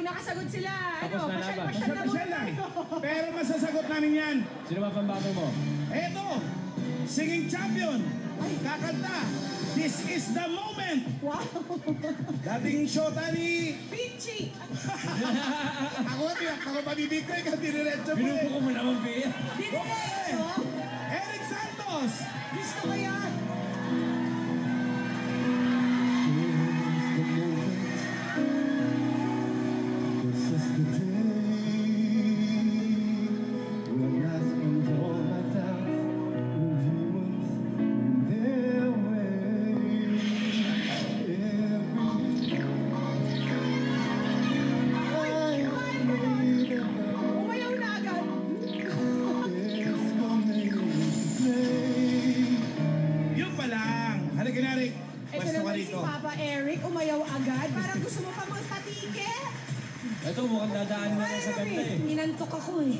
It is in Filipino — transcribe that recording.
nakasagot sila, Tapos na laban. pasyal-pasyal na muna lang. tayo. Pero masasagot namin yan. Sino ba pambato mo? Eto, singing champion. Ay, kakanta. This is the moment. Wow! Dating shota ni... Pichi! Ako mabibig ko, ikaw diniretso mo Binubo ko mo naman, Pia. Diniretso? Eric Santos. Gusto ko yan! This is the day when I spend all my doubts and demons in their way. Umayaw na agad! Yun pa lang. Halika na, Rick. Ito Pwesto ka naman si rito. Papa Eric, umayaw agad. Parang gusto mo pa magpatike. Ito, mukhang dadaan mo na sa ganda eh. Inantok ako eh.